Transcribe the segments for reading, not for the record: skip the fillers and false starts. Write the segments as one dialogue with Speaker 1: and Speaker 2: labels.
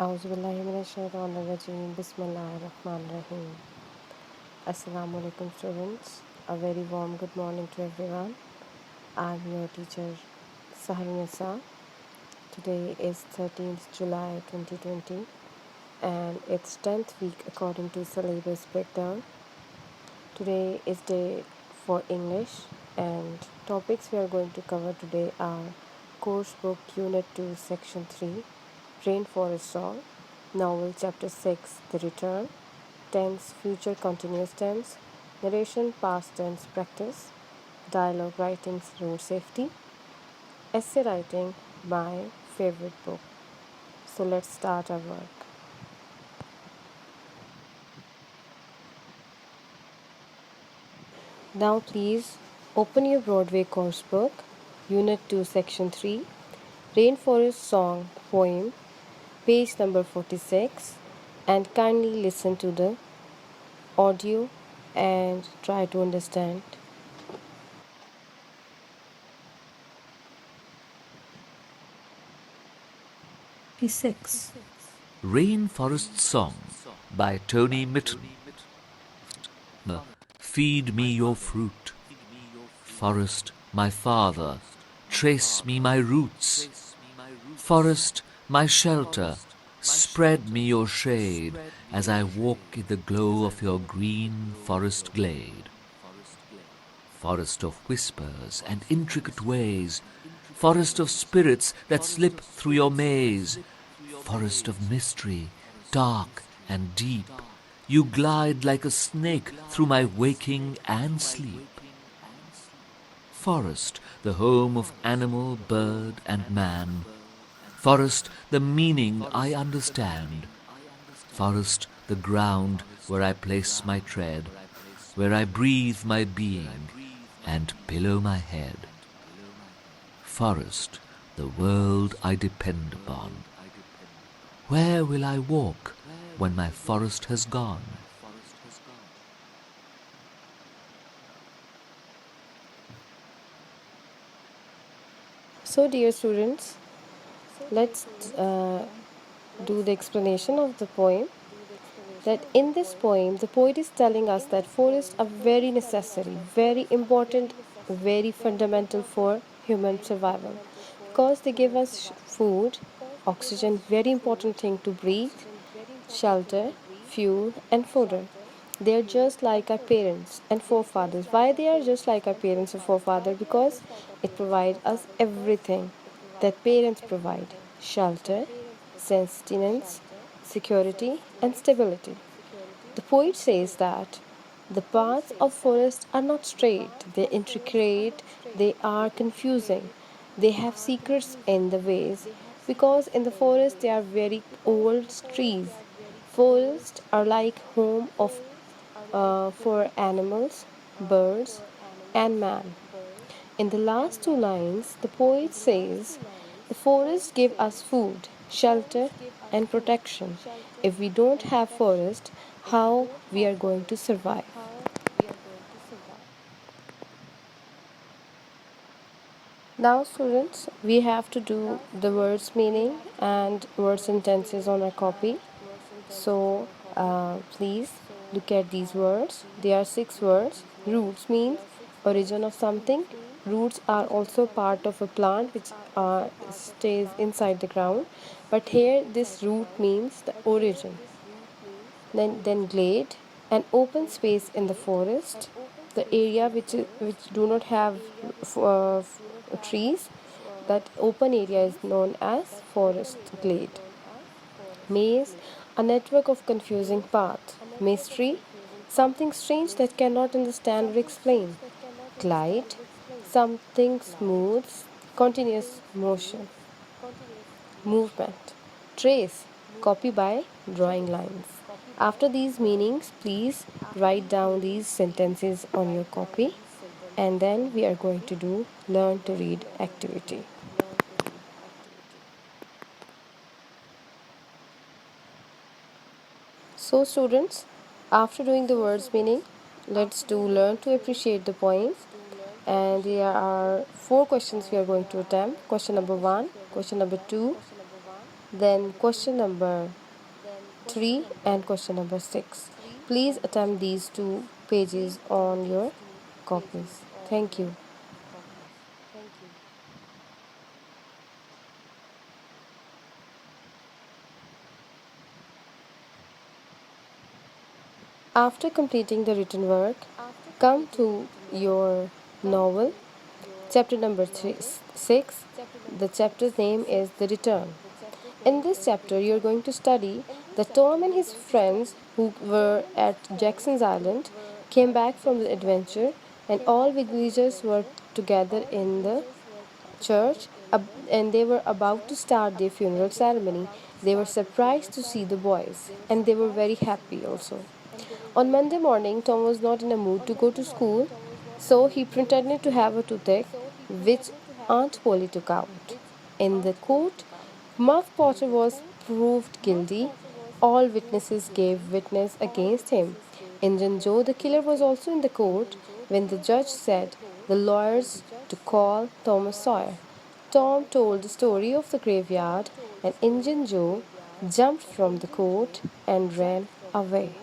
Speaker 1: Auzubillahiminash-shaytanir-rajeem. Bismillahir-Rahmanir-Rahim. Assalamu alaikum students. A very warm good morning to everyone. I'm your teacher Saharnisa. Today is 13th July 2020 and it's 10th week according to syllabus breakdown. Today is day for English and topics we are going to cover today are Course Book Unit 2 Section 3, Rainforest Song, Novel Chapter 6, The Return, Tense Future Continuous Tense, Narration Past Tense Practice, Dialogue Writing Road Safety, Essay Writing, my favorite book. So let's start our work. Now please open your Broadway course book, Unit 2, Section 3, Rainforest Song Poem, page number 46, and kindly listen to the audio and try to understand.
Speaker 2: 56. Rainforest Song by Tony Mitton. Feed me your fruit. Forest, my father, trace me my roots. Forest, my shelter, spread me your shade as I walk in the glow of your green forest glade. Forest of whispers and intricate ways, forest of spirits that slip through your maze, forest of mystery, dark and deep, you glide like a snake through my waking and sleep. Forest, the home of animal, bird, and man. Forest, the meaning I understand. Forest, the ground where I place my tread, where I breathe my being and pillow my head. Forest, the world I depend upon. Where will I walk when my forest has gone?
Speaker 1: So dear students, let's do the explanation of the poem. That in this poem, the poet is telling us that forests are very necessary, very important, very fundamental for human survival because they give us food, oxygen, very important thing to breathe, shelter, fuel, and fodder. They are just like our parents and forefathers. Why they are just like our parents and forefathers? Because it provides us everything that parents provide: shelter, sustenance, security, and stability. The poet says that the paths of forest are not straight, they're intricate, they are confusing, they have secrets in the ways because in the forest there are very old trees. Forests are like home of for animals, birds, and man. In the last two lines, the poet says, the forests give us food, shelter, and protection. If we don't have forest, how we are going to survive? Now, students, we have to do the words meaning and word sentences on our copy. So, please look at these words. There are 6 words. Roots means origin of something. Roots are also part of a plant which stays inside the ground. But here, this root means the origin. Then glade, an open space in the forest, the area which do not have trees. That open area is known as forest glade. Maze, a network of confusing paths. Mystery, something strange that cannot understand or explain. Glide, something smooth, continuous motion. Movement. Trace, copy by drawing lines. After these meanings, please write down these sentences on your copy and then we are going to do learn to read activity. So students, after doing the words meaning, let's do learn to appreciate the poem. And there are 4 questions we are going to attempt. Question number 1, question number 2, then question number 3 and question number 6. Please attempt these two pages on your copies. Thank you. After completing the written work, come to your novel, chapter number 6. The chapter's name is The Return. In this chapter, you're going to study that Tom and his friends who were at Jackson's Island came back from the adventure, and all villagers were together in the church, and they were about to start their funeral ceremony. They were surprised to see the boys, and they were very happy also. On Monday morning, Tom was not in a mood to go to school, so he pretended to have a toothache, which Aunt Polly took out. In the court, Muff Potter was proved guilty. All witnesses gave witness against him. Injun Joe, the killer, was also in the court when the judge said the lawyers to call Thomas Sawyer. Tom told the story of the graveyard, and Injun Joe jumped from the court and ran away.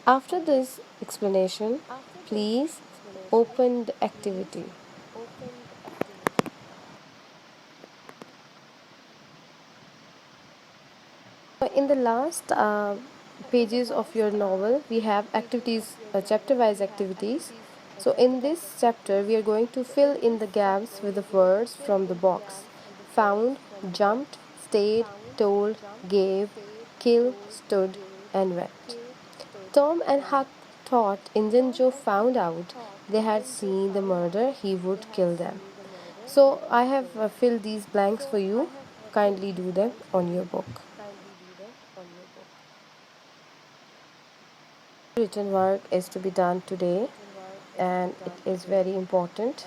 Speaker 1: After this explanation, please open the activity. In the last pages of your novel, we have activities, chapter wise activities. So, in this chapter, we are going to fill in the gaps with the words from the box: found, jumped, stayed, told, gave, kill, stood, and went. Tom and Huck thought Injun Joe found out they had seen the murder, he would kill them. So I have filled these blanks for you. Kindly do them on your book. Written work is to be done today, and it is very important.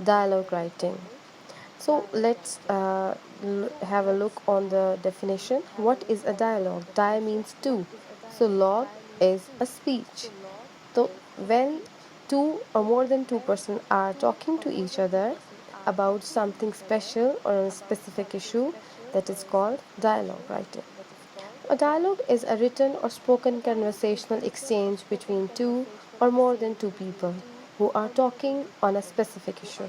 Speaker 1: Dialogue writing. So let's have a look on the definition. What is a dialogue? Di means two. So log is a speech. So when two or more than two persons are talking to each other about something special or a specific issue, that is called dialogue writing. A dialogue is a written or spoken conversational exchange between two or more than two people who are talking on a specific issue.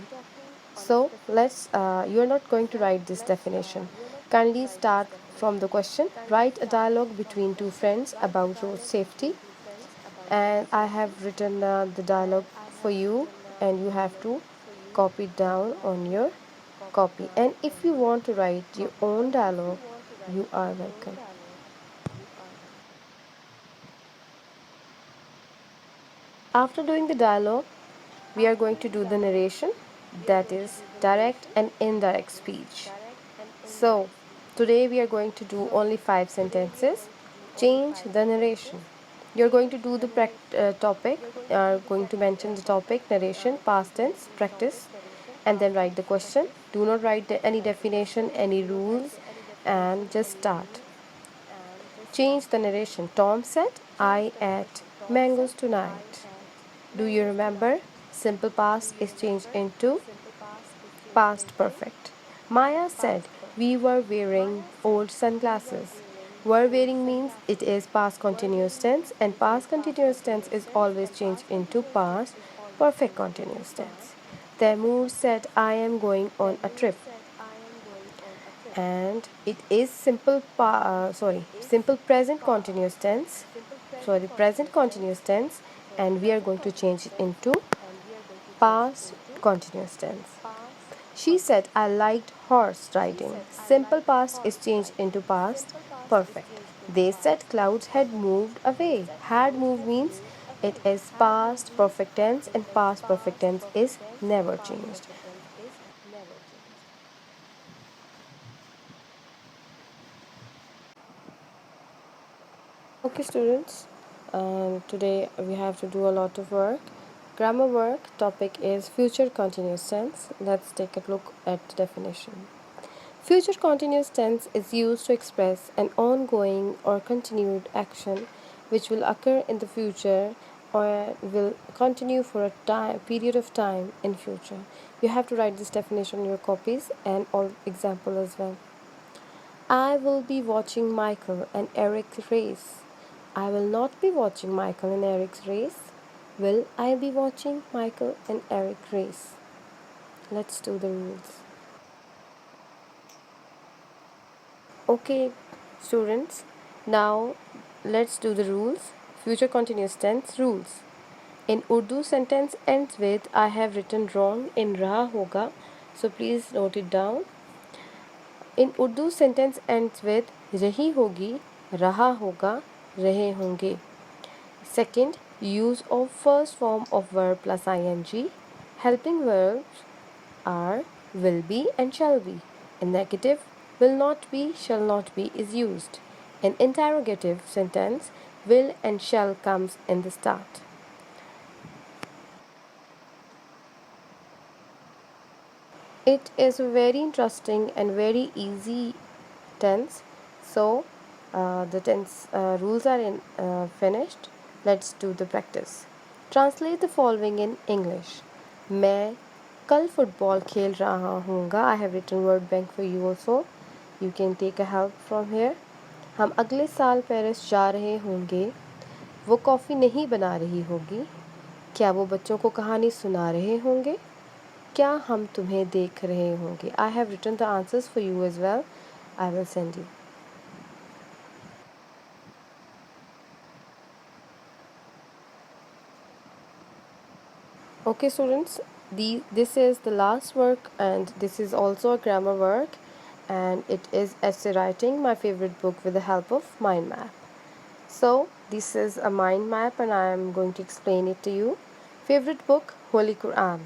Speaker 1: So you are not going to write this definition. Kindly start from the question. Write a dialogue between two friends about road safety. And I have written the dialogue for you, and you have to copy it down on your copy. And if you want to write your own dialogue, you are welcome. After doing the dialogue, we are going to do the narration, that is direct and indirect speech. So, today we are going to do only 5 sentences. Change the narration. You're going to do the topic, going to mention the topic, narration, past tense, practice, and then write the question. Do not write any definition, any rules, and just start. Change the narration. Tom said, I ate mangoes tonight. Do you remember? Simple past is changed into past perfect. Maya said, we were wearing old sunglasses. Were wearing means it is past continuous tense, and past continuous tense is always changed into past perfect continuous tense. Taimur said, I am going on a trip. And it is simple present continuous tense. Present continuous tense, and we are going to change it into past continuous tense. She said, I liked horse riding. Simple past is changed into past perfect. They said clouds had moved away. Had moved means it is past perfect tense, and past perfect tense is never changed. Okay, students, today we have to do a lot of work. Grammar work topic is future continuous tense. Let's take a look at the definition. Future continuous tense is used to express an ongoing or continued action which will occur in the future or will continue for a period of time in future. You have to write this definition in your copies and all example as well. I will be watching Michael and Eric's race. I will not be watching Michael and Eric's race. Will I be watching Michael and Eric's race? Let's do the rules. Okay, students, now let's do the rules. Future continuous tense rules. In Urdu, sentence ends with I have written wrong in raha hoga, so please note it down. In Urdu, sentence ends with rahi hogi, raha hoga, rahe honge. Second, use of first form of verb plus ing. Helping verbs are will be and shall be. In negative, will not be, shall not be is used. In interrogative sentence, will and shall comes in the start. It is a very interesting and very easy tense. So the tense rules are finished. Let's do the practice. Translate the following in English. मैं कल football खेल रहा हूँगा. I have written word bank for you also. You can take a help from here. हम अगले साल Paris जा रहे होंगे. वो कॉफ़ी नहीं बना रही होगी. क्या वो बच्चों को कहानी सुना रहे होंगे? क्या हम तुम्हें देख रहे होंगे? I have written the answers for you as well. I will send you. Okay, students, this is the last work and this is also a grammar work, and it is essay writing, my favorite book, with the help of mind map. So this is a mind map and I am going to explain it to you. Favorite book, Holy Quran.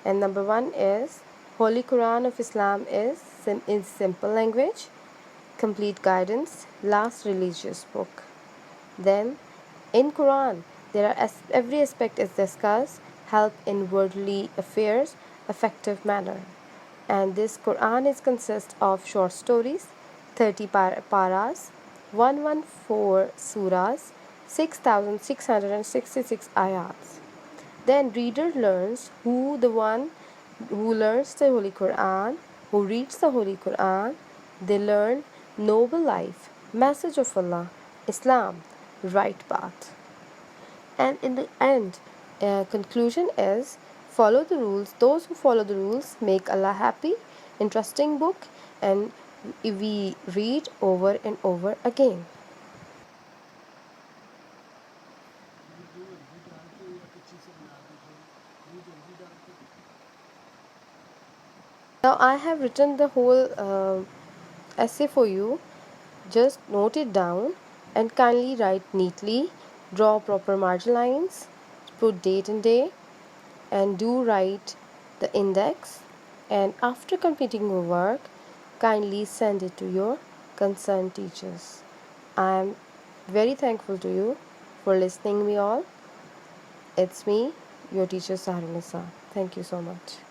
Speaker 1: And number 1 is Holy Quran of Islam is in simple language, complete guidance, last religious book. Then in Quran there are every aspect is discussed, help in worldly affairs, effective manner. And this Quran is consist of short stories, 30 paras, 114 surahs, 6666 ayats. Then reader learns the one who learns the Holy Quran, who reads the Holy Quran, they learn noble life, message of Allah, Islam, right path. And in the end, conclusion is follow the rules. Those who follow the rules make Allah happy. Interesting book, and we read over and over again. Now I have written the whole essay for you. Just note it down and kindly write neatly. Draw proper margin lines. Put date and day, and do write the index. And after completing your work, kindly send it to your concerned teachers. I am very thankful to you for listening me all. It's me, your teacher Saharunisa. Thank you so much.